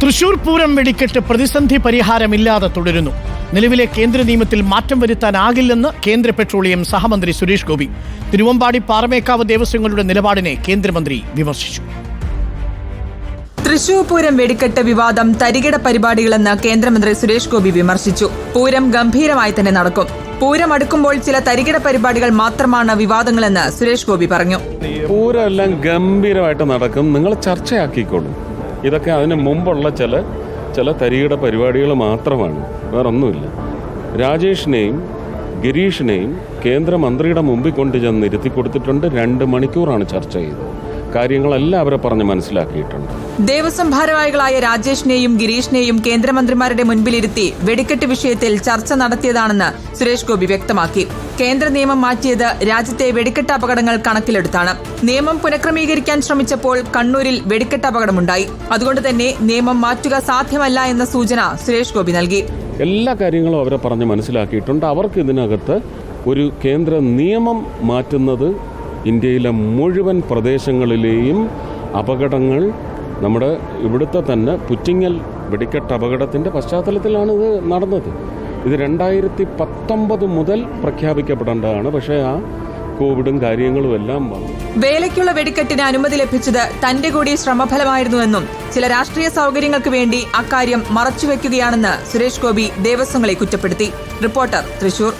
തൃശൂർ പൂരം വെടിക്കെട്ട് പ്രതിസന്ധി പരിഹാരമില്ലാതെ തുടരുന്നു. നിലവിലെ കേന്ദ്ര നിയമത്തിൽ മാറ്റം വരുത്താനാകില്ലെന്ന് കേന്ദ്ര പെട്രോളിയം സഹമന്ത്രി സുരേഷ് ഗോപി. തിരുവമ്പാടി പാറമേക്കാവ് ദേവസ്വങ്ങളുടെ നിലപാടിനെ കേന്ദ്രമന്ത്രി വിമർശിച്ചു. തൃശൂർ പൂരം വെടിക്കെട്ട് വിവാദം തരികിട പരിപാടികളെന്ന് കേന്ദ്രമന്ത്രി സുരേഷ് ഗോപി വിമർശിച്ചു. പൂരം ഗംഭീരമായി തന്നെ നടക്കും. പൂരം അടുക്കുമ്പോൾ ചില തരികിട പരിപാടികൾ മാത്രമാണ് വിവാദങ്ങളെന്ന് സുരേഷ് ഗോപി പറഞ്ഞു. പൂരം എല്ലാം ഗംഭീരമായിട്ട് നടക്കും, നിങ്ങൾ ചർച്ചയാക്കിക്കോളും. ഇതൊക്കെ അതിന് മുമ്പുള്ള ചില തരികിട പരിപാടികൾ മാത്രമാണ്, വേറൊന്നുമില്ല. രാജേഷിനെയും ഗിരീഷിനെയും കേന്ദ്രമന്ത്രിയുടെ മുമ്പിൽ കൊണ്ടുചെന്ന് ഇരുത്തി കൊടുത്തിട്ടുണ്ട്. 2 മണിക്കൂറാണ് ചർച്ച ചെയ്തത്. കാര്യങ്ങളെല്ലാം അവരെ പറഞ്ഞ് മനസ്സിലാക്കിയിട്ടുണ്ട്. ദേവസ്വം ഭാരവാഹികളായ രാജേഷിനെയും ഗിരീഷിനെയും കേന്ദ്രമന്ത്രിമാരുടെ മുൻപിലിരുത്തി വെടിക്കെട്ട് വിഷയത്തിൽ ചർച്ച നടത്തിയതാണെന്ന് സുരേഷ് ഗോപി വ്യക്തമാക്കി. കേന്ദ്ര നിയമം മാറ്റിയത് രാജ്യത്തെ വെടിക്കെട്ട് അപകടങ്ങൾ കണക്കിലെടുത്താണ്. നിയമം പുനഃക്രമീകരിക്കാൻ ശ്രമിച്ചപ്പോൾ കണ്ണൂരിൽ വെടിക്കെട്ട് അപകടമുണ്ടായി. അതുകൊണ്ട് തന്നെ നിയമം മാറ്റുക സാധ്യമല്ല എന്ന സൂചന സുരേഷ് ഗോപി നൽകി. എല്ലാ കാര്യങ്ങളും അവരെ പറഞ്ഞ് മനസ്സിലാക്കിയിട്ടുണ്ട്. അവർക്ക് ഇതിനകത്ത് ഒരു കേന്ദ്ര നിയമം മാറ്റുന്നത് ഇന്ത്യയിലെ മുഴുവൻ പ്രദേശങ്ങളിലെയും അപകടങ്ങൾ, നമ്മുടെ ഇവിടുത്തെ തന്നെ പുറ്റിങ്ങൽ വെടിക്കെട്ട് അപകടത്തിൻ്റെ പശ്ചാത്തലത്തിലാണ് ഇത് നടന്നത്. ഇത് 2019 മുതൽ പ്രഖ്യാപിക്കപ്പെടേണ്ടതാണ്. പക്ഷേ ആ കോവിഡും കാര്യങ്ങളും എല്ലാം വന്നു. വേലയ്ക്കുള്ള വെടിക്കെട്ടിന് അനുമതി ലഭിച്ചത് തന്റെ കൂടി ശ്രമഫലമായിരുന്നുവെന്നും ചില രാഷ്ട്രീയ സൗകര്യങ്ങൾക്ക് വേണ്ടി അക്കാര്യം മറച്ചുവെക്കുകയാണെന്ന് സുരേഷ് ഗോപി ദേവസ്വങ്ങളെ കുറ്റപ്പെടുത്തി. റിപ്പോർട്ടർ, തൃശൂർ.